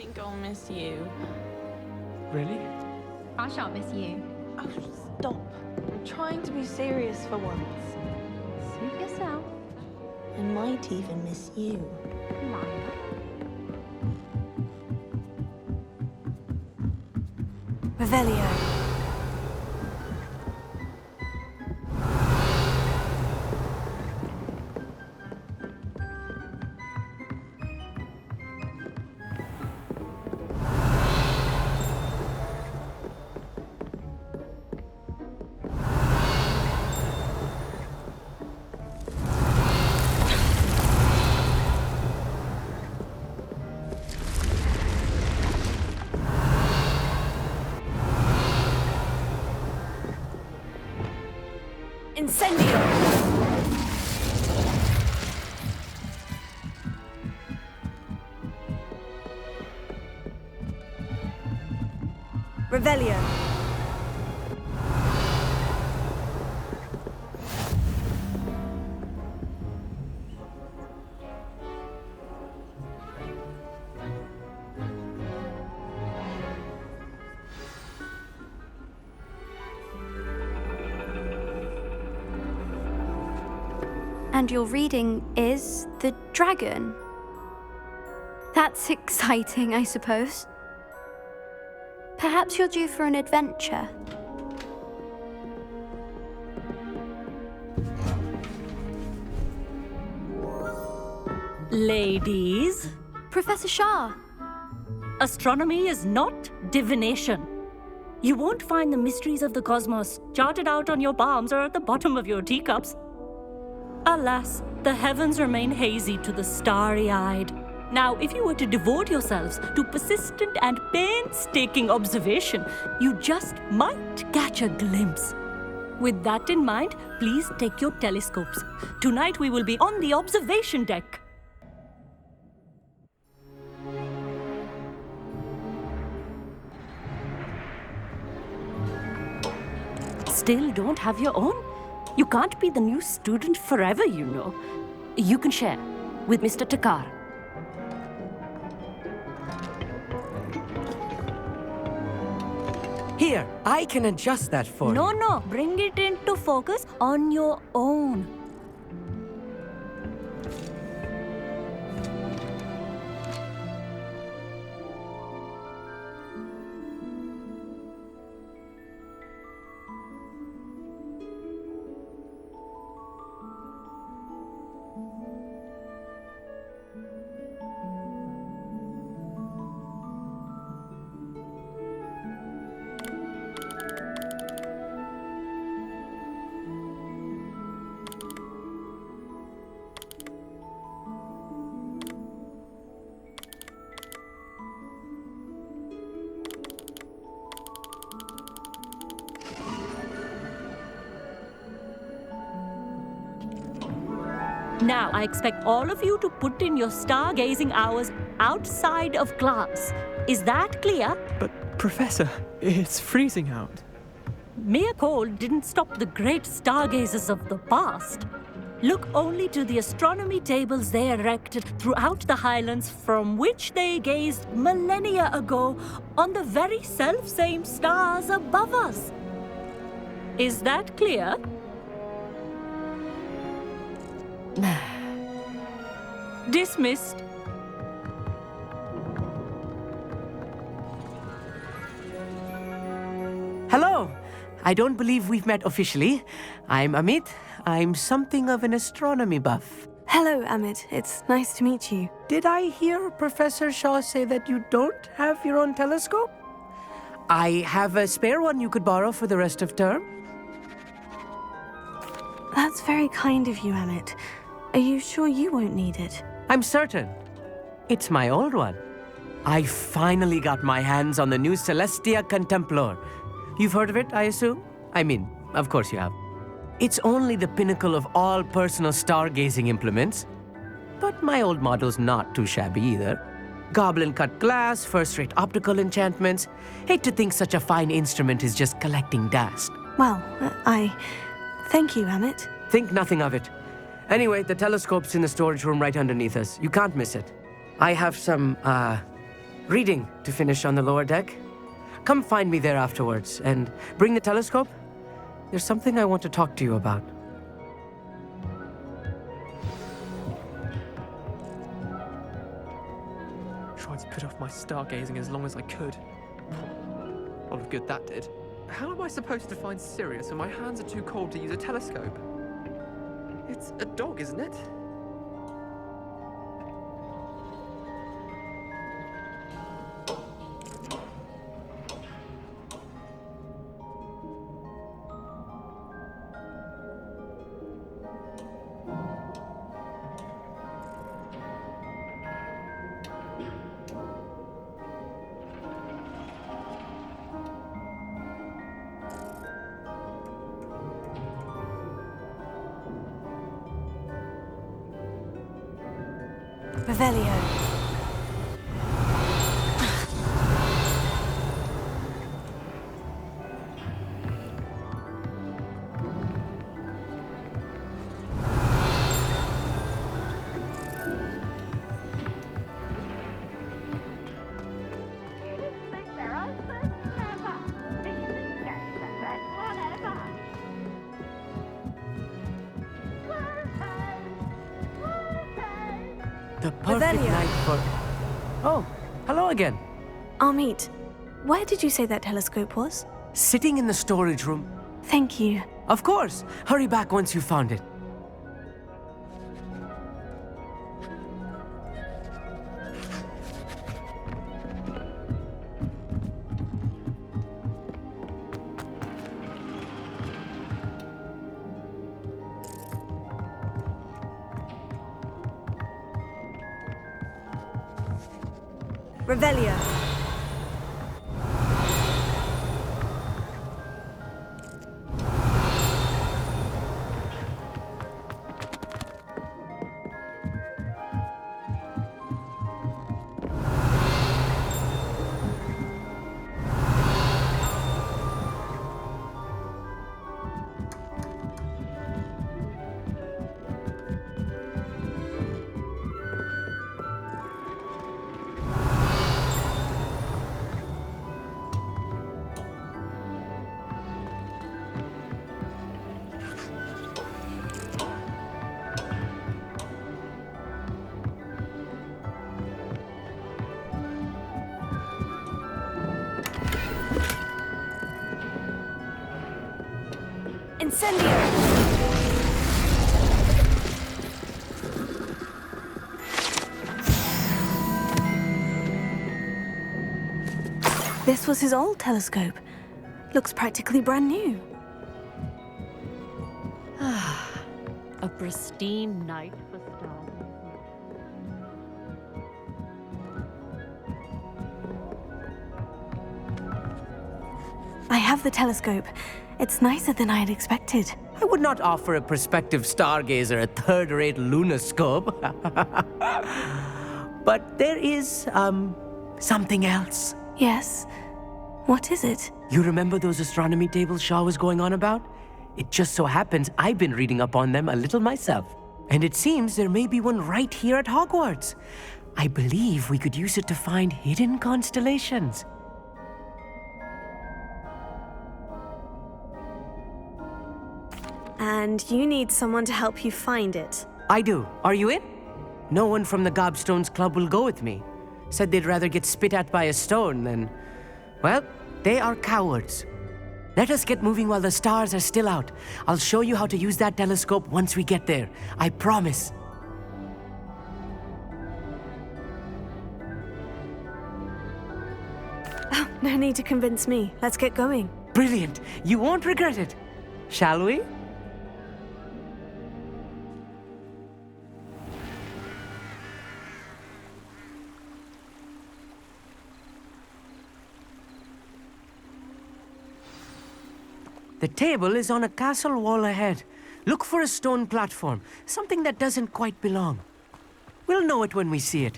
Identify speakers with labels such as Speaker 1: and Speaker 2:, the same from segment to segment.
Speaker 1: think I'll miss you.
Speaker 2: Really?
Speaker 3: I shan't miss you.
Speaker 1: Oh, stop. I'm trying to be serious for once.
Speaker 3: Suit yourself.
Speaker 1: I might even miss you.
Speaker 3: Liar.
Speaker 4: Revelio. Incendio! Revelio.
Speaker 5: And your reading is the dragon. That's exciting, I suppose. Perhaps you're due for an adventure.
Speaker 6: Ladies,
Speaker 5: Professor Shah.
Speaker 6: astronomy is not divination. You won't find the mysteries of the cosmos charted out on your palms or at the bottom of your teacups. Alas, the heavens remain hazy to the starry-eyed. Now, if you were to devote yourselves to persistent and painstaking observation, you just might catch a glimpse. With that in mind, please take your telescopes. Tonight we will be on the observation deck. Still don't have your own? You can't be the new student forever, you know. You can share with Mr. Takar.
Speaker 2: Here, I can adjust that for you.
Speaker 6: No, bring it into focus on your own. Now, I expect all of you to put in your stargazing hours outside of class. Is that clear?
Speaker 2: But, Professor, it's freezing out.
Speaker 6: Mere cold didn't stop the great stargazers of the past. Look only to the astronomy tables they erected throughout the highlands from which they gazed millennia ago on the very self-same stars above us. Is that clear? Dismissed.
Speaker 7: Hello. I don't believe we've met officially. I'm Amit. I'm something of an astronomy buff.
Speaker 4: Hello, Amit. It's nice to meet you.
Speaker 7: Did I hear Professor Shaw say that you don't have your own telescope? I have a spare one you could borrow for the rest of term.
Speaker 4: That's very kind of you, Amit. Are you sure you won't need it?
Speaker 7: I'm certain. It's my old one. I finally got my hands on the new Celestia Contemplar. You've heard of it, I assume? I mean, of course you have. It's only the pinnacle of all personal stargazing implements. But my old model's not too shabby either. Goblin-cut glass, first-rate optical enchantments. Hate to think such a fine instrument is just collecting dust.
Speaker 4: Well, thank you, Amit.
Speaker 7: Think nothing of it. Anyway, the telescope's in the storage room right underneath us. You can't miss it. I have some, Reading to finish on the lower deck. Come find me there afterwards, and bring the telescope. There's something I want to talk to you about.
Speaker 2: Tried to put off my stargazing as long as I could. A lot of good that did. How am I supposed to find Sirius when my hands are too cold to use a telescope? It's a dog, isn't it?
Speaker 4: Revelio.
Speaker 7: The perfect
Speaker 4: Revelio.
Speaker 7: night for... Oh, hello again.
Speaker 4: Amit, where did you say that telescope was?
Speaker 7: Sitting in the storage room.
Speaker 4: Thank you.
Speaker 7: Of course. Hurry back once you found it.
Speaker 4: Revelio. Incendio! This was his old telescope. Looks practically brand new.
Speaker 6: A pristine night for stars.
Speaker 4: I have the telescope. It's nicer than I had expected.
Speaker 7: I would not offer a prospective stargazer a third-rate lunoscope. But there is, something else.
Speaker 4: Yes. What is it?
Speaker 7: You remember those astronomy tables Shaw was going on about? It just so happens I've been reading up on them a little myself. And it seems there may be one right here at Hogwarts. I believe we could use it to find hidden constellations.
Speaker 4: And you need someone to help you find it.
Speaker 7: I do. Are you in? No one from the Gobstones Club will go with me. Said they'd rather get spit at by a stone than... Well, they are cowards. Let us get moving while the stars are still out. I'll show you how to use that telescope once we get there. I promise.
Speaker 4: Oh, no need to convince me. Let's get going.
Speaker 7: Brilliant. You won't regret it. Shall we? The table is on a castle wall ahead. Look for a stone platform, something that doesn't quite belong. We'll know it when we see it.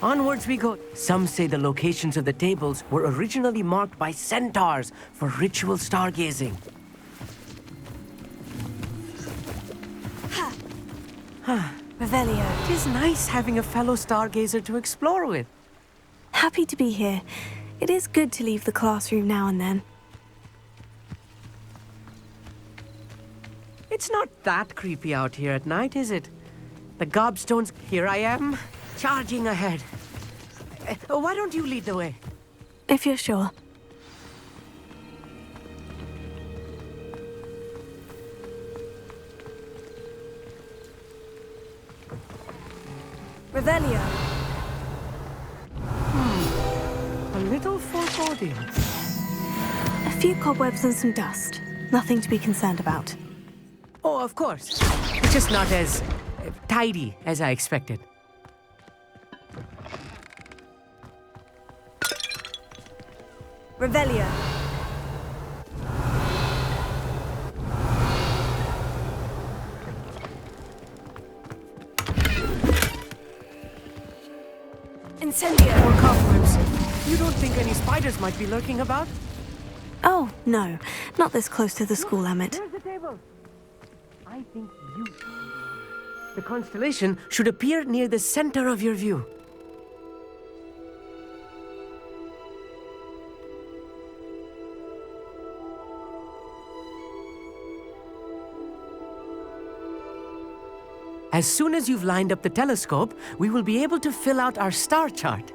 Speaker 7: Onwards we go. Some say the locations of the tables were originally marked by centaurs for ritual stargazing.
Speaker 4: Revelio.
Speaker 7: It is nice having a fellow stargazer to explore with.
Speaker 4: Happy to be here. It is good to leave the classroom now and then.
Speaker 7: It's not that creepy out here at night, is it? The gobstones, here I am, charging ahead. Why don't you lead the way?
Speaker 4: If you're sure. Revelio.
Speaker 7: A little foreboding.
Speaker 4: A few cobwebs and some dust. Nothing to be concerned about.
Speaker 7: Oh, of course. It's just not as tidy as I expected.
Speaker 4: Revelio. Incendio.
Speaker 7: More cobwebs. You don't think any spiders might be lurking about?
Speaker 4: Oh, no. Not this close to the school, Emmett.
Speaker 7: There's the table. I think you... The constellation should appear near the center of your view. As soon as you've lined up the telescope, we will be able to fill out our star chart.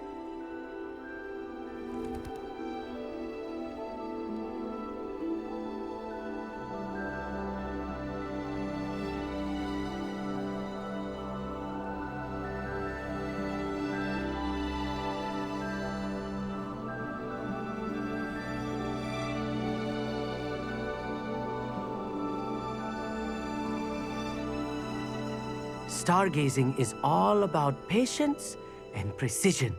Speaker 7: Stargazing is all about patience and precision.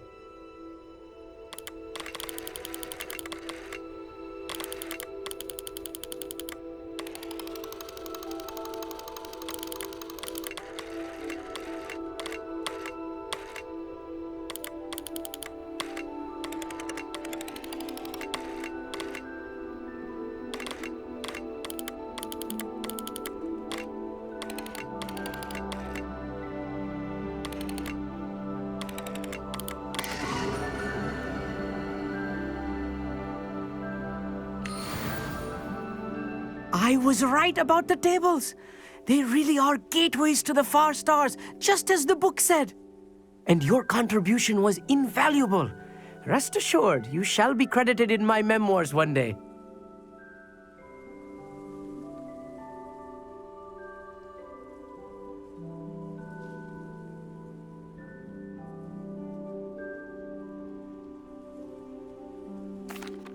Speaker 7: I was right about the tables. They really are gateways to the far stars, just as the book said. And your contribution was invaluable. Rest assured, you shall be credited in my memoirs one day.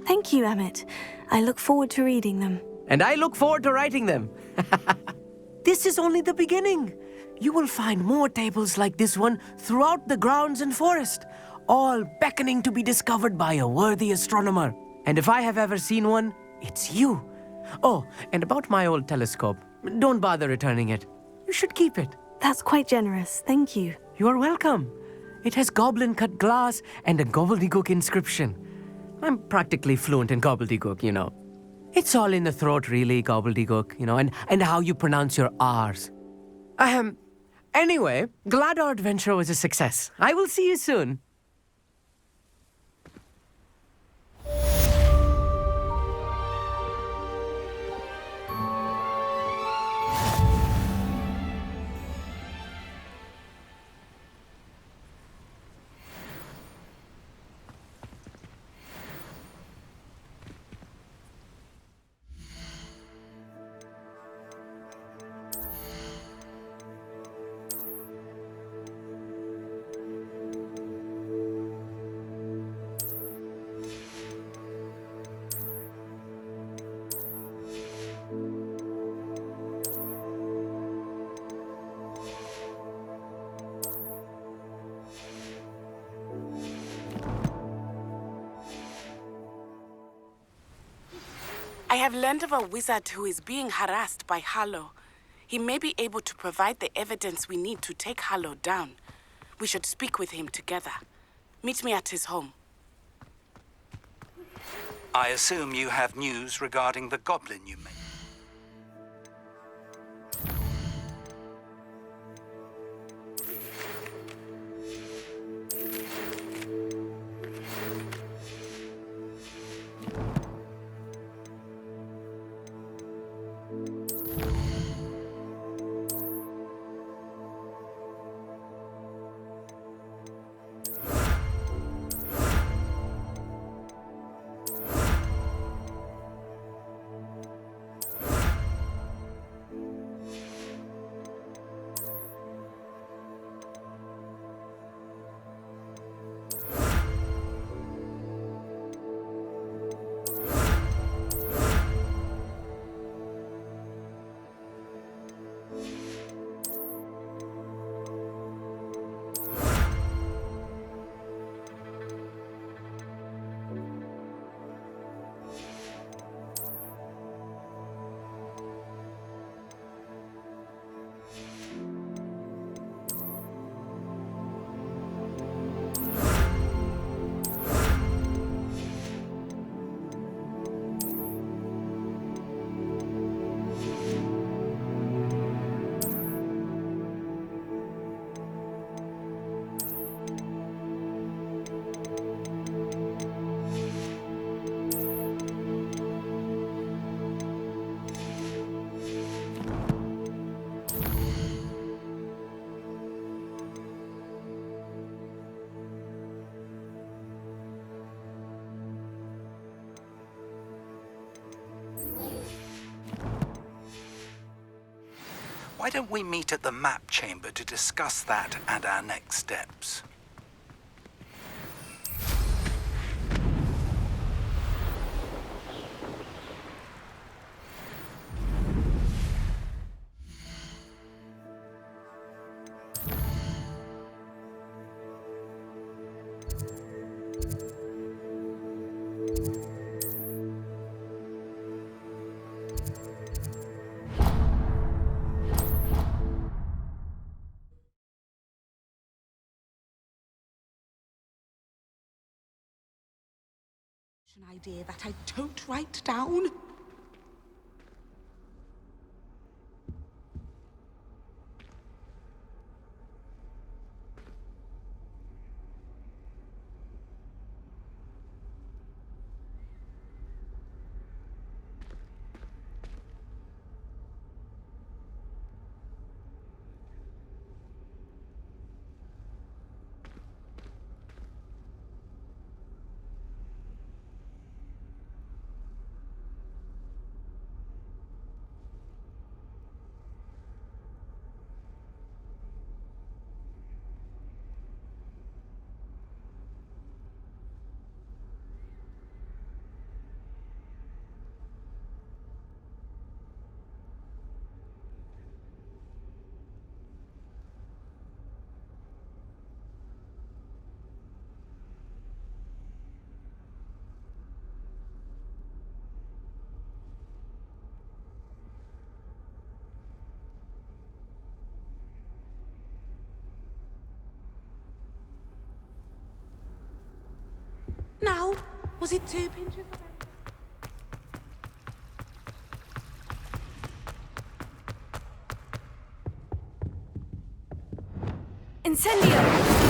Speaker 4: Thank you, Emmett. I look forward to reading them.
Speaker 7: And I look forward to writing them. This is only the beginning. You will find more tables like this one throughout the grounds and forest, all beckoning to be discovered by a worthy astronomer. And if I have ever seen one, it's you. Oh, and about my old telescope, don't bother returning it. You should keep it.
Speaker 4: That's quite generous. Thank you.
Speaker 7: You are welcome. It has goblin-cut glass and a gobbledygook inscription. I'm practically fluent in gobbledygook, you know. It's all in the throat, really, gobbledygook, you know, and how you pronounce your R's. Anyway, glad our adventure was a success. I will see you soon.
Speaker 8: I have learned of a wizard who is being harassed by Harlow. He may be able to provide the evidence we need to take Harlow down. We should speak with him together. Meet me at his home.
Speaker 9: I assume you have news regarding the goblin you met. Why don't we meet at the map chamber to discuss that and our next steps?
Speaker 8: An idea that I don't write down. Now, was it 2 pinches of
Speaker 4: Incendio!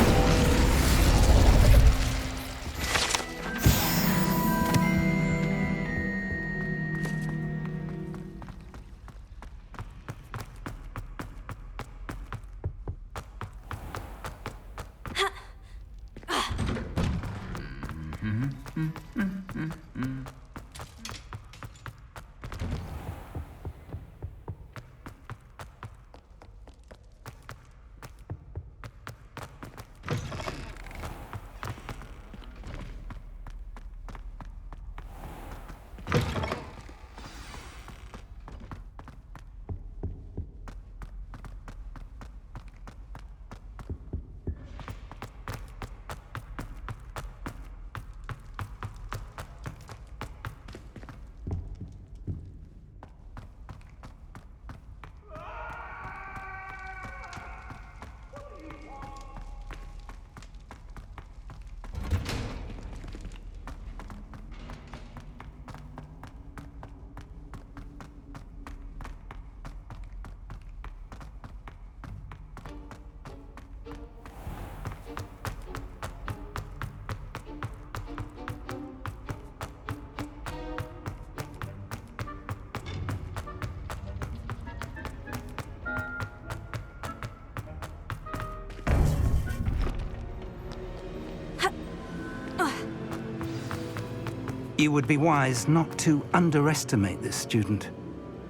Speaker 9: You would be wise not to underestimate this student.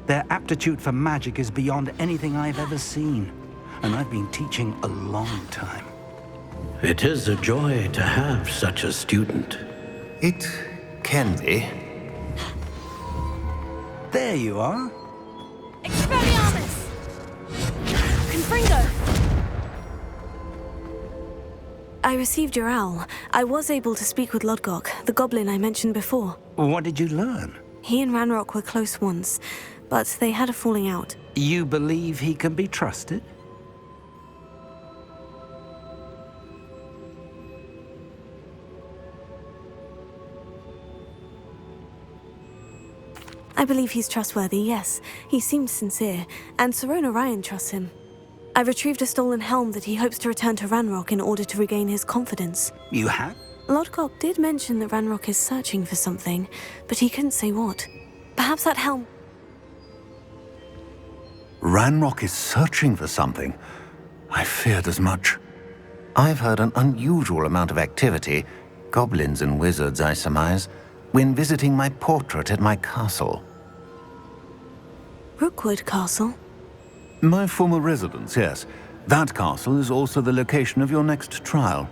Speaker 9: Their aptitude for magic is beyond anything I've ever seen, and I've been teaching a long time.
Speaker 10: It is a joy to have such a student.
Speaker 11: It can be.
Speaker 9: There you are.
Speaker 1: Expelliarmus! Confringo!
Speaker 4: I received your owl. I was able to speak with Lodgok, the goblin I mentioned before.
Speaker 9: What did you learn?
Speaker 4: He and Ranrock were close once, but they had a falling out.
Speaker 9: You believe he can be trusted?
Speaker 4: I believe he's trustworthy, yes. He seems sincere, and Sirona Ryan trusts him. I retrieved a stolen helm that he hopes to return to Ranrock in order to regain his confidence.
Speaker 9: You have?
Speaker 4: Lodgok did mention that Ranrock is searching for something, but he couldn't say what. Perhaps that helm...
Speaker 11: Ranrock is searching for something. I feared as much. I've heard an unusual amount of activity, goblins and wizards, I surmise, when visiting my portrait at my castle.
Speaker 4: Rookwood Castle?
Speaker 11: My former residence, yes. That castle is also the location of your next trial.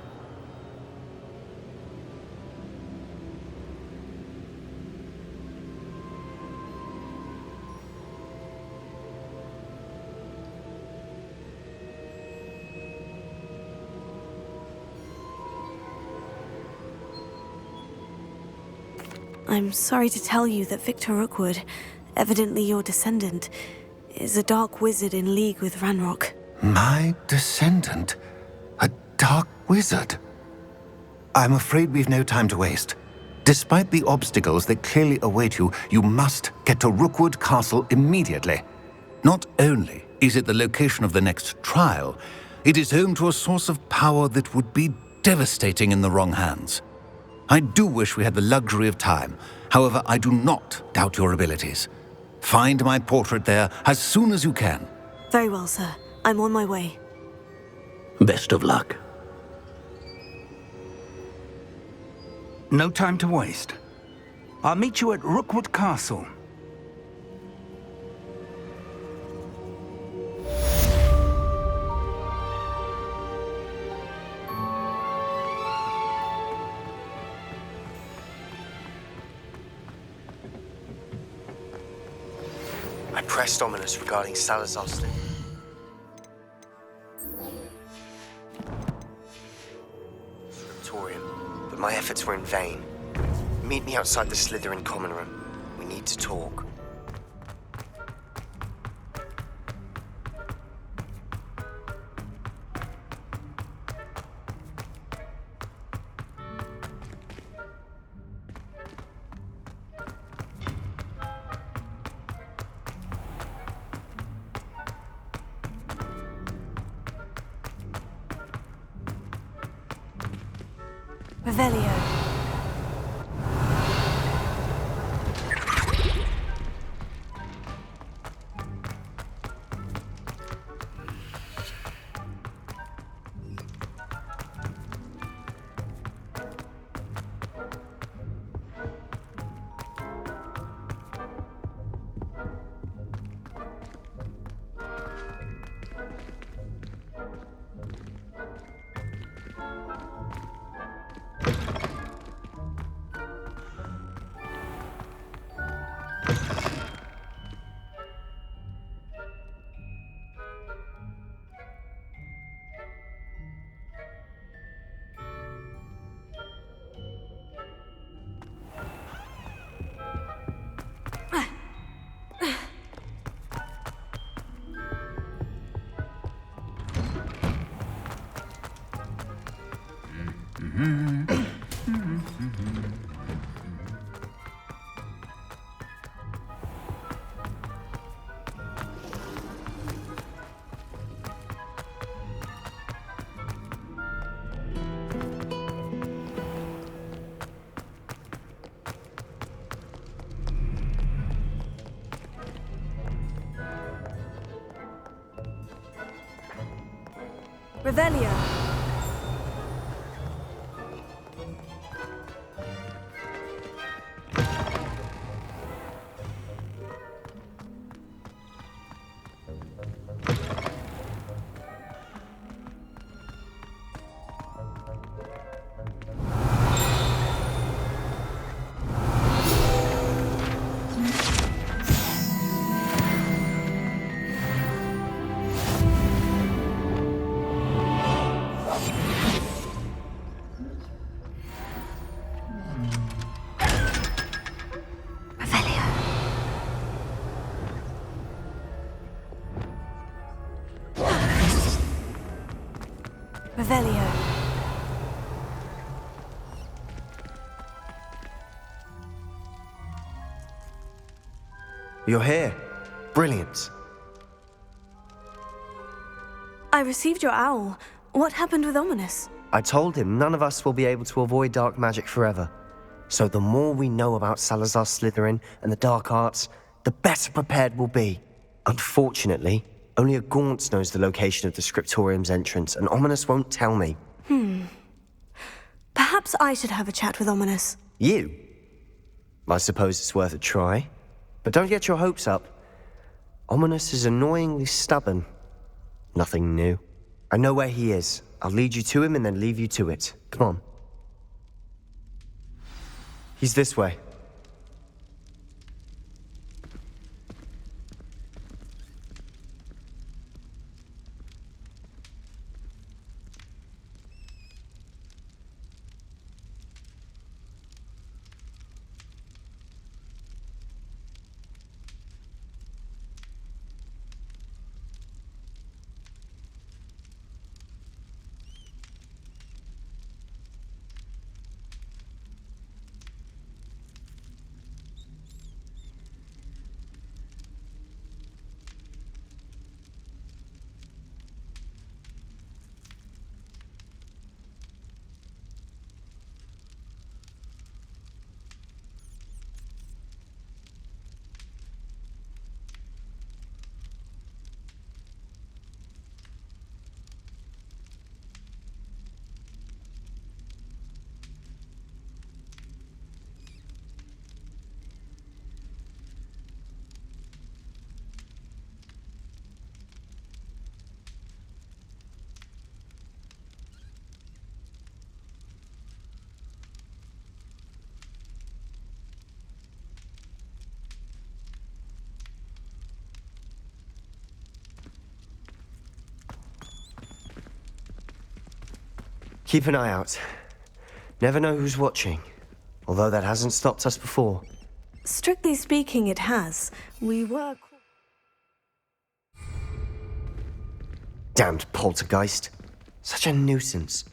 Speaker 4: I'm sorry to tell you that Victor Rookwood, evidently your descendant, is a dark wizard in league with Ranrock.
Speaker 11: My descendant? A dark wizard? I'm afraid we've no time to waste. Despite the obstacles that clearly await you, you must get to Rookwood Castle immediately. Not only is it the location of the next trial, it is home to a source of power that would be devastating in the wrong hands. I do wish we had the luxury of time. However, I do not doubt your abilities. Find my portrait there as soon as you can.
Speaker 4: Very well, sir. I'm on my way.
Speaker 10: Best of luck.
Speaker 9: No time to waste. I'll meet you at Rookwood Castle.
Speaker 12: I pressed Ominous regarding Salazar's thing. Scriptorium, but my efforts were in vain. Meet me outside the Slytherin common room. We need to talk.
Speaker 4: Revelio. Revelio. Revelio.
Speaker 12: You're here. Brilliant.
Speaker 4: I received your owl. What happened with Ominous?
Speaker 12: I told him none of us will be able to avoid dark magic forever. So the more we know about Salazar Slytherin and the dark arts, the better prepared we'll be. Unfortunately, only a Gaunt knows the location of the Scriptorium's entrance, and Ominous won't tell me.
Speaker 4: Perhaps I should have a chat with Ominous.
Speaker 12: You? I suppose it's worth a try. But don't get your hopes up. Ominous is annoyingly stubborn. Nothing new. I know where he is. I'll lead you to him and then leave you to it. Come on. He's this way. Keep an eye out. Never know who's watching. Although that hasn't stopped us before.
Speaker 4: Strictly speaking, it has. We were...
Speaker 12: Damned poltergeist. Such a nuisance.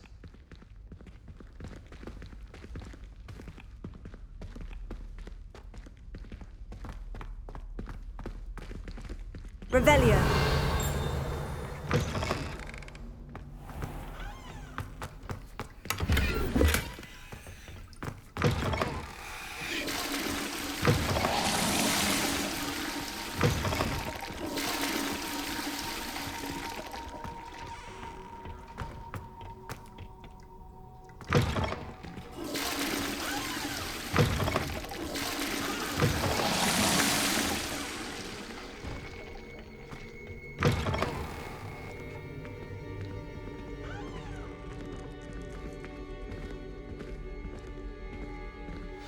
Speaker 4: Revelio.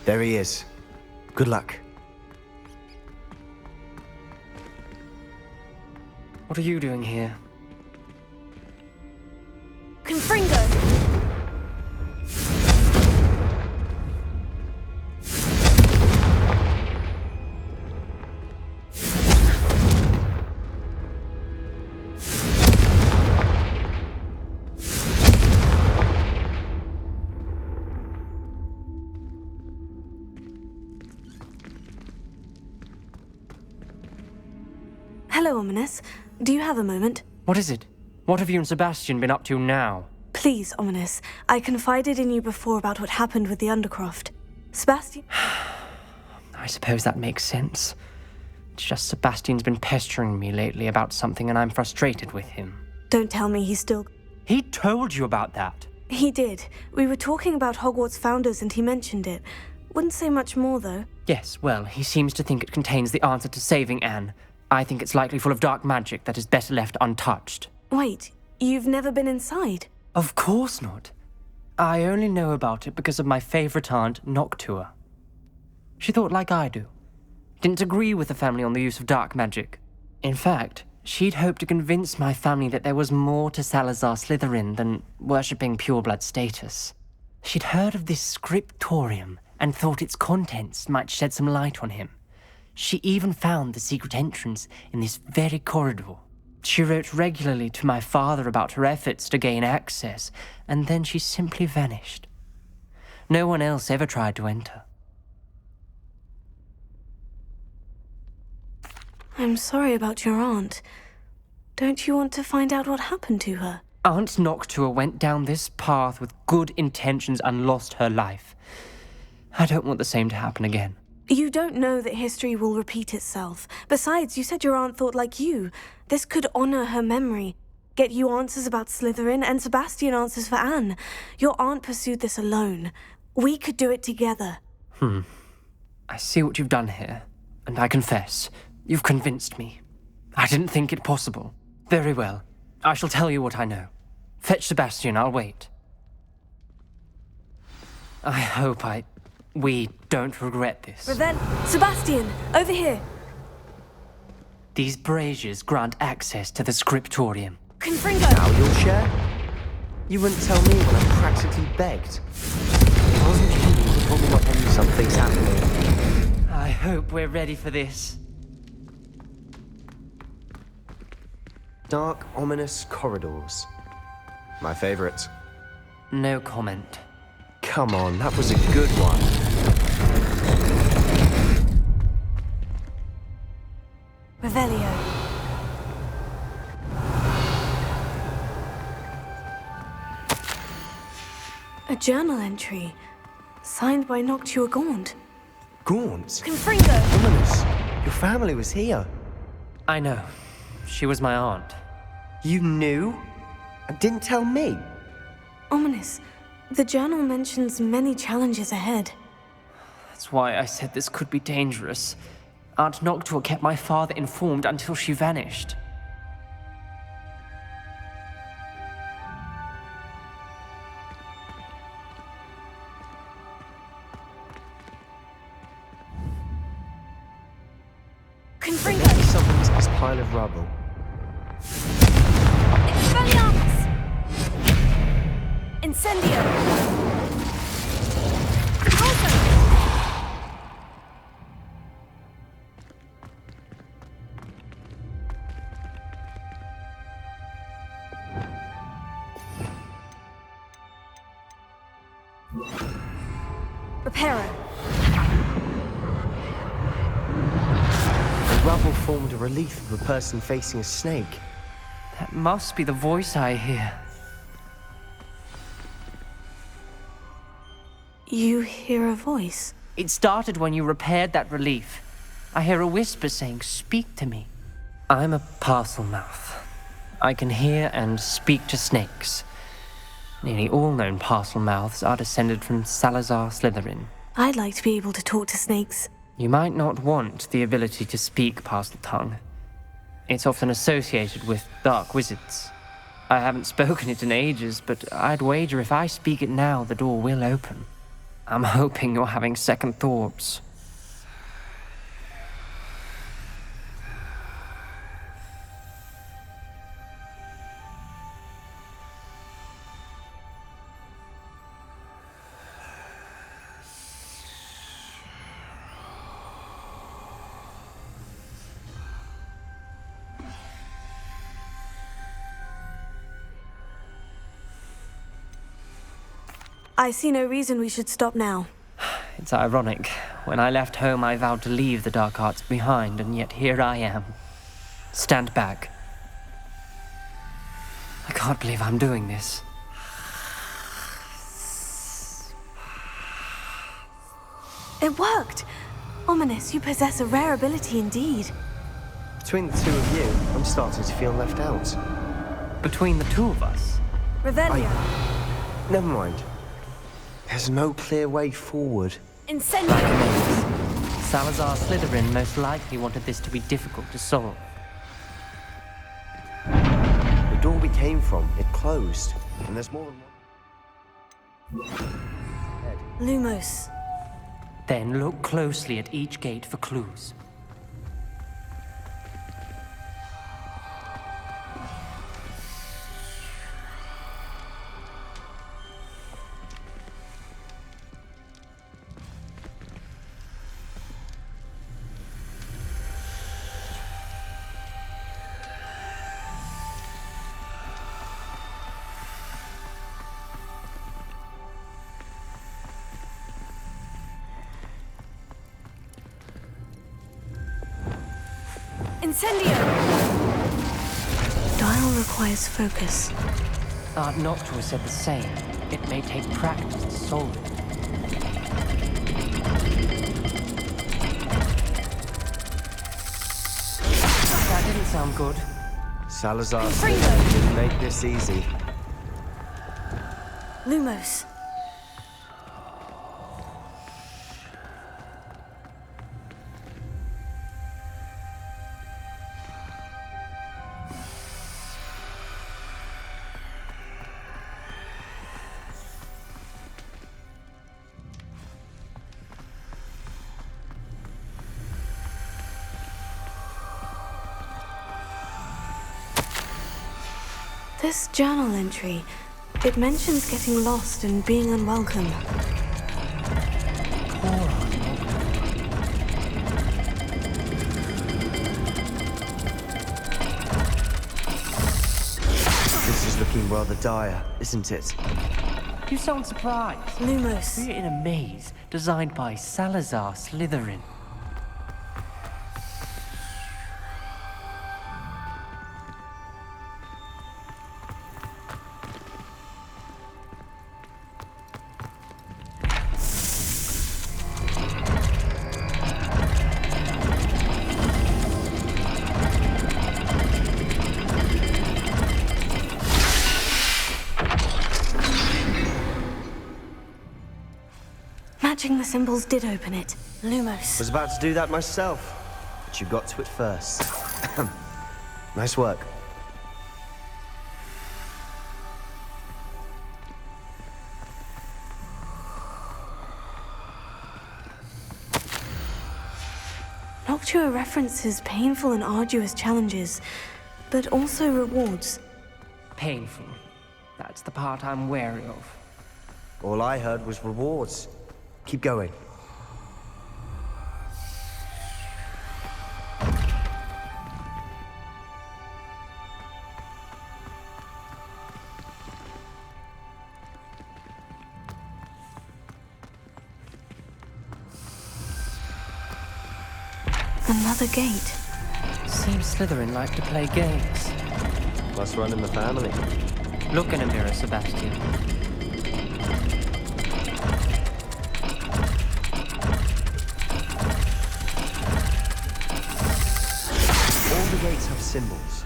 Speaker 12: There he is. Good luck.
Speaker 2: What are you doing here?
Speaker 4: Confringo! Hello, Ominous. Do you have a moment?
Speaker 13: What is it? What have you and Sebastian been up to now?
Speaker 4: Please, Ominous. I confided in you before about what happened with the Undercroft. Sebastian...
Speaker 13: I suppose that makes sense. It's just Sebastian's been pestering me lately about something and I'm frustrated with him.
Speaker 4: Don't tell me he's still...
Speaker 13: He told you about that?
Speaker 4: He did. We were talking about Hogwarts founders and he mentioned it. Wouldn't say much more, though.
Speaker 13: Yes, well, he seems to think it contains the answer to saving Anne. I think it's likely full of dark magic that is better left untouched.
Speaker 4: Wait, you've never been inside?
Speaker 13: Of course not. I only know about it because of my favorite aunt, Noctua. She thought like I do. Didn't agree with the family on the use of dark magic. In fact, she'd hoped to convince my family that there was more to Salazar Slytherin than worshipping pureblood status. She'd heard of this scriptorium and thought its contents might shed some light on him. She even found the secret entrance in this very corridor. She wrote regularly to my father about her efforts to gain access, and then she simply vanished. No one else ever tried to enter.
Speaker 4: I'm sorry about your aunt. Don't you want to find out what happened to her?
Speaker 13: Aunt Noctua went down this path with good intentions and lost her life. I don't want the same to happen again.
Speaker 4: You don't know that history will repeat itself. Besides, you said your aunt thought like you. This could honor her memory. Get you answers about Slytherin and Sebastian answers for Anne. Your aunt pursued this alone. We could do it together.
Speaker 13: I see what you've done here, and I confess, you've convinced me. I didn't think it possible. Very well. I shall tell you what I know. Fetch Sebastian, I'll wait. I hope we don't regret this.
Speaker 4: Sebastian, over here.
Speaker 13: These braziers grant access to the scriptorium.
Speaker 4: Confringo!
Speaker 12: Now you'll share? You wouldn't tell me when I practically begged. It wasn't you who told me not to do something's happening.
Speaker 13: I hope we're ready for this.
Speaker 12: Dark, ominous corridors. My favorite.
Speaker 13: No comment.
Speaker 12: Come on, that was a good one.
Speaker 4: Revelio. A journal entry, signed by Noctua Gaunt.
Speaker 12: Gaunt?
Speaker 4: Confringo!
Speaker 12: Ominous. Your family was here.
Speaker 13: I know. She was my aunt.
Speaker 12: You knew? And didn't tell me?
Speaker 4: Ominous. The journal mentions many challenges ahead.
Speaker 13: That's why I said this could be dangerous. Aunt Noctua kept my father informed until she vanished.
Speaker 4: Confringo!
Speaker 12: Someone's this pile of rubble.
Speaker 4: Expelliarmus! Incendio! Pulsar! Reparo.
Speaker 12: The rubble formed a relief of a person facing a snake.
Speaker 13: That must be the voice I hear.
Speaker 4: You hear a voice?
Speaker 13: It started when you repaired that relief. I hear a whisper saying, "Speak to me." I'm a parcel mouth. I can hear and speak to snakes. Nearly all known parcel mouths are descended from Salazar Slytherin.
Speaker 4: I'd like to be able to talk to snakes.
Speaker 13: You might not want the ability to speak parcel tongue. It's often associated with dark wizards. I haven't spoken it in ages, but I'd wager if I speak it now, the door will open. I'm hoping you're having second thoughts.
Speaker 4: I see no reason we should stop now.
Speaker 13: It's ironic. When I left home, I vowed to leave the dark arts behind, and yet here I am. Stand back. I can't believe I'm doing this.
Speaker 4: It worked! Ominous, you possess a rare ability indeed.
Speaker 12: Between the two of you, I'm starting to feel left out.
Speaker 13: Between the two of us?
Speaker 4: Revelio.
Speaker 12: Never mind. There's no clear way forward.
Speaker 4: Incendio.
Speaker 13: Like a maze. Salazar Slytherin most likely wanted this to be difficult to solve.
Speaker 12: The door we came from, it closed. And there's more than one.
Speaker 4: Lumos.
Speaker 13: Then look closely at each gate for clues.
Speaker 4: Incendio! Dial requires focus.
Speaker 13: Aunt Noctua said the same. It may take practice to solve it. That didn't sound good.
Speaker 12: Salazar didn't make this easy.
Speaker 4: Lumos. This journal entry, it mentions getting lost and being unwelcome.
Speaker 12: This is looking rather dire, isn't it?
Speaker 13: You sound surprised.
Speaker 4: Lumos.
Speaker 13: We're in a maze designed by Salazar Slytherin.
Speaker 4: Matching the symbols did open it. Lumos.
Speaker 12: Was about to do that myself, but you got to it first. Nice work.
Speaker 4: Noctua references painful and arduous challenges, but also rewards.
Speaker 13: Painful. That's the part I'm wary of.
Speaker 12: All I heard was rewards. Keep going.
Speaker 4: Another gate.
Speaker 13: Seems Slytherin like to play games.
Speaker 12: Must run in the family.
Speaker 13: Look in a mirror, Sebastian.
Speaker 12: All the gates have symbols.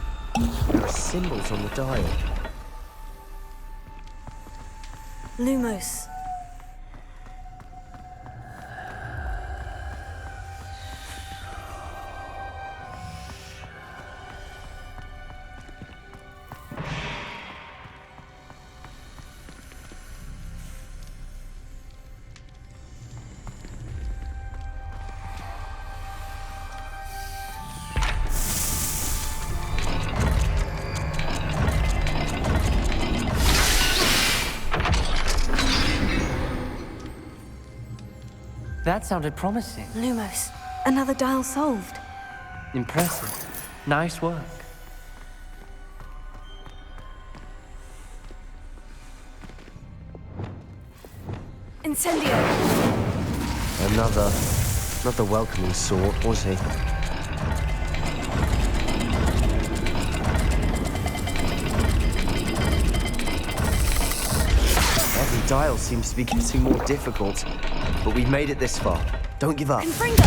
Speaker 12: There are symbols on the dial.
Speaker 4: Lumos.
Speaker 13: That sounded promising.
Speaker 4: Lumos. Another dial solved.
Speaker 13: Impressive. Nice work.
Speaker 4: Incendio.
Speaker 12: Another welcoming sort, was he? Every dial seems to be getting more difficult, but we've made it this far. Don't give up.
Speaker 4: Confringo.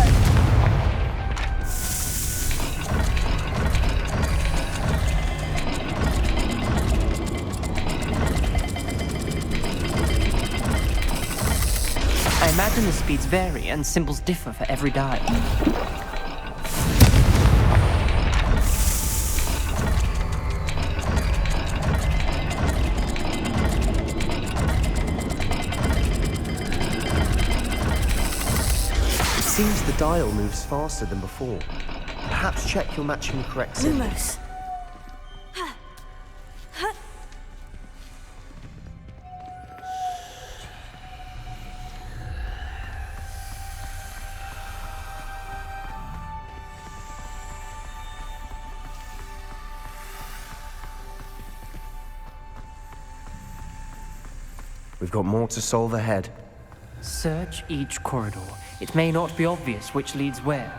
Speaker 13: I imagine the speeds vary and symbols differ for every dial.
Speaker 12: It seems the dial moves faster than before. Perhaps check you're matching the correct symbol.
Speaker 4: Lumos.
Speaker 12: We've got more to solve ahead.
Speaker 13: Search each corridor. It may not be obvious which leads where.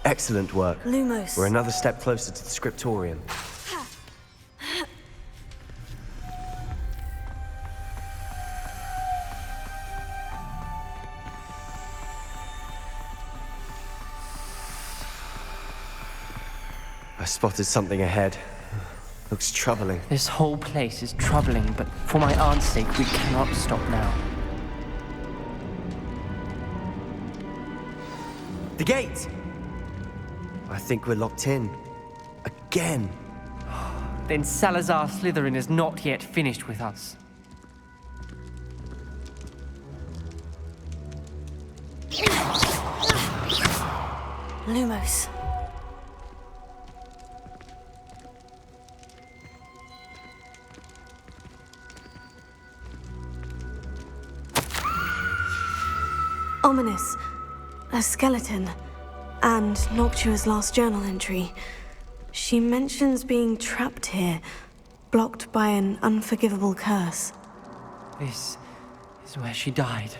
Speaker 12: Excellent work.
Speaker 4: Lumos.
Speaker 12: We're another step closer to the scriptorium. I spotted something ahead. Looks troubling.
Speaker 13: This whole place is troubling, but for my aunt's sake, we cannot stop now.
Speaker 12: The gate! I think we're locked in. Again.
Speaker 13: Then Salazar Slytherin is not yet finished with us.
Speaker 4: Lumos. Ominous. A skeleton. And Noctua's last journal entry. She mentions being trapped here, blocked by an unforgivable curse.
Speaker 13: This is where she died.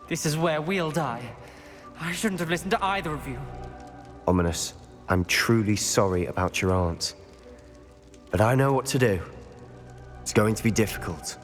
Speaker 13: This is where we'll die. I shouldn't have listened to either of you.
Speaker 12: Ominous, I'm truly sorry about your aunt. But I know what to do. It's going to be difficult.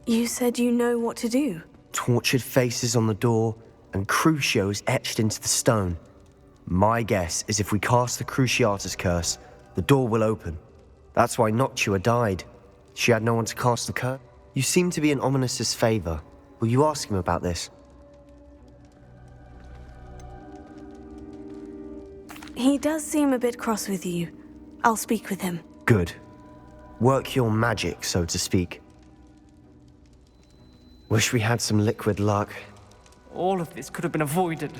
Speaker 4: You said you know what to do.
Speaker 12: Tortured faces on the door and Crucios etched into the stone. My guess is if we cast the Cruciatus curse, the door will open. That's why Noctua died. She had no one to cast the curse. You seem to be in Ominous's favor. Will you ask him about this?
Speaker 4: He does seem a bit cross with you. I'll speak with him.
Speaker 12: Good. Work your magic, so to speak. Wish we had some liquid luck.
Speaker 13: All of this could have been avoided.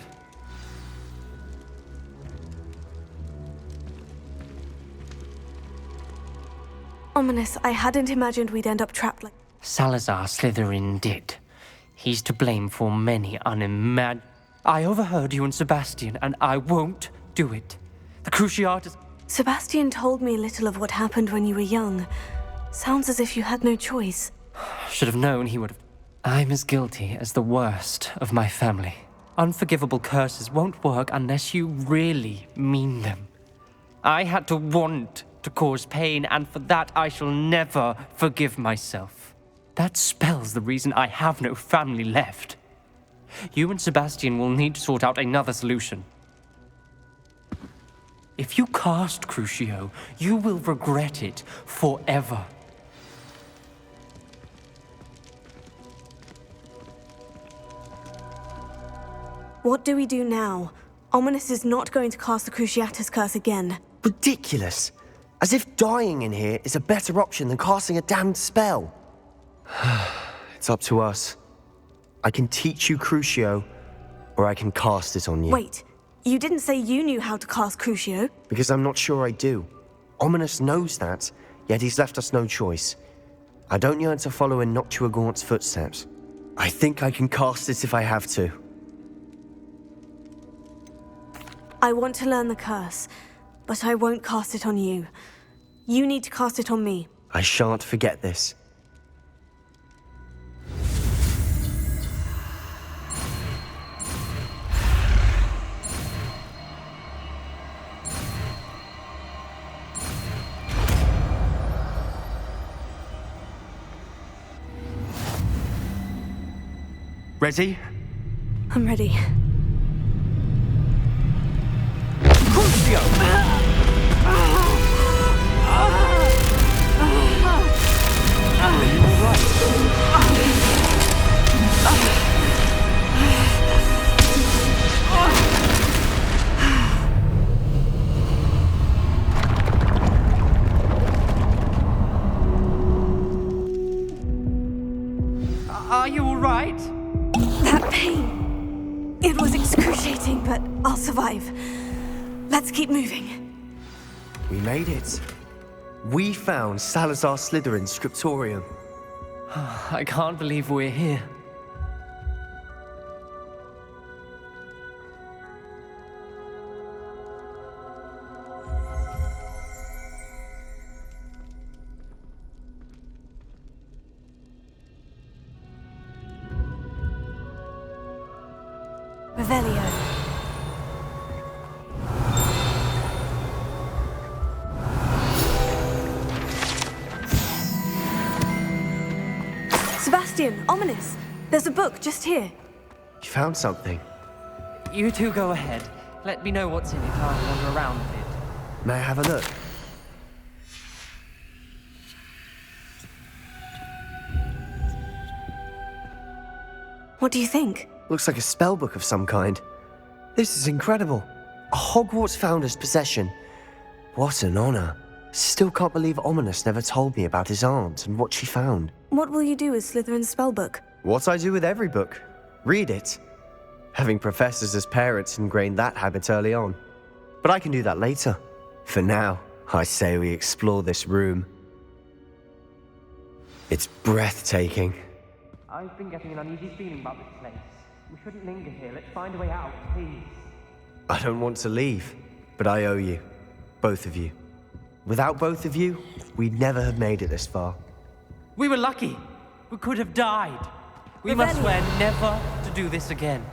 Speaker 4: Ominous, I hadn't imagined we'd end up trapped like...
Speaker 13: Salazar Slytherin did. He's to blame for many I overheard you and Sebastian, and I won't do it. The Cruciatus...
Speaker 4: Sebastian told me a little of what happened when you were young. Sounds as if you had no choice.
Speaker 13: Should have known he would have... I'm as guilty as the worst of my family. Unforgivable curses won't work unless you really mean them. I had to want to cause pain, and for that I shall never forgive myself. That spells the reason I have no family left. You and Sebastian will need to sort out another solution. If you cast Crucio, you will regret it forever.
Speaker 4: What do we do now? Ominous is not going to cast the Cruciatus curse again.
Speaker 12: Ridiculous. As if dying in here is a better option than casting a damned spell. It's up to us. I can teach you Crucio, or I can cast it on you.
Speaker 4: Wait, you didn't say you knew how to cast Crucio?
Speaker 12: Because I'm not sure I do. Ominous knows that, yet he's left us no choice. I don't yearn to follow in Noctua Gaunt's footsteps. I think I can cast it if I have to.
Speaker 4: I want to learn the curse, but I won't cast it on you. You need to cast it on me.
Speaker 12: I shan't forget this.
Speaker 2: Ready?
Speaker 4: I'm ready.
Speaker 13: Are you all right?
Speaker 4: That pain. It was excruciating, but I'll survive. Let's keep moving.
Speaker 12: We made it. We found Salazar Slytherin's scriptorium.
Speaker 13: I can't believe we're here.
Speaker 4: We're Revelio. Sebastian, ominous. There's a book just here.
Speaker 12: You found something.
Speaker 13: You two go ahead. Let me know what's in it. I'll wander around a bit.
Speaker 12: May I have a look?
Speaker 4: What do you think?
Speaker 12: Looks like a spellbook of some kind. This is incredible. A Hogwarts founder's possession. What an honor. Still can't believe Ominous never told me about his aunt and what she found.
Speaker 4: What will you do with Slytherin's spellbook?
Speaker 12: What I do with every book. Read it. Having professors as parents ingrained that habit early on. But I can do that later. For now, I say we explore this room. It's breathtaking.
Speaker 13: I've been getting an uneasy feeling about this place. We shouldn't linger here. Let's find a way out, please.
Speaker 12: I don't want to leave, but I owe you. Both of you. Without both of you, we'd never have made it this far.
Speaker 13: We were lucky. We could have died. We must swear never to do this again.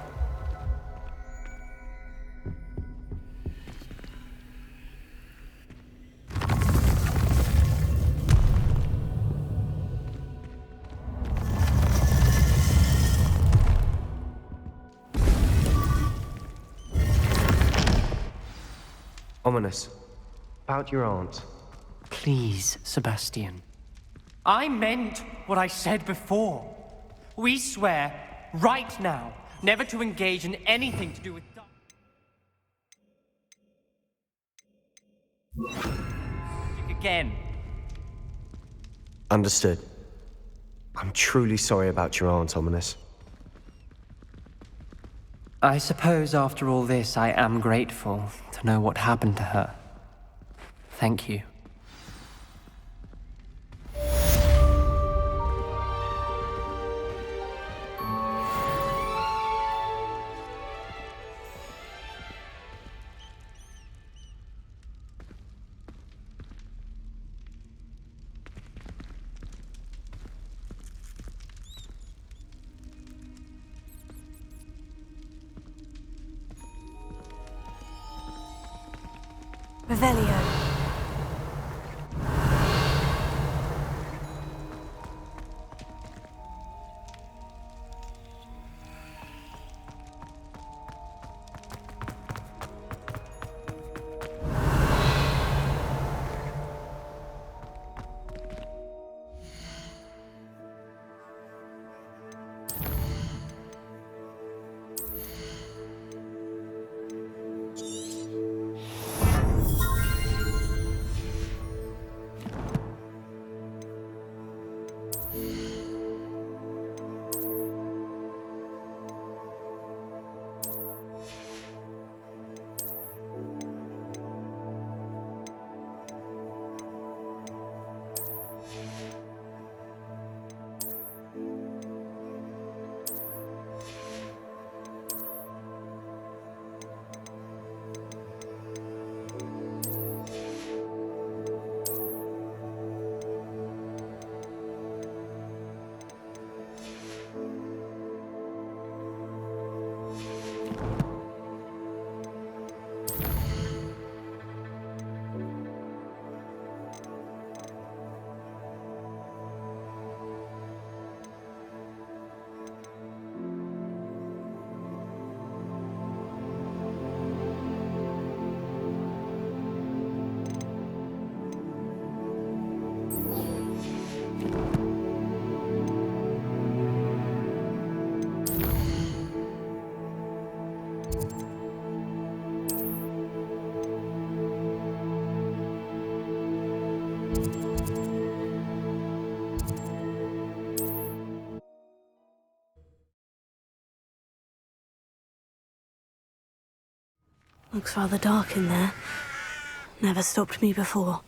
Speaker 12: Ominous. About your aunt.
Speaker 13: Please, Sebastian. I meant what I said before. We swear, right now, never to engage in anything to do with... Again.
Speaker 12: Understood. I'm truly sorry about your aunt, Ominous.
Speaker 13: I suppose after all this, I am grateful to know what happened to her. Thank you.
Speaker 4: Revelio. Looks rather dark in there. Never stopped me before.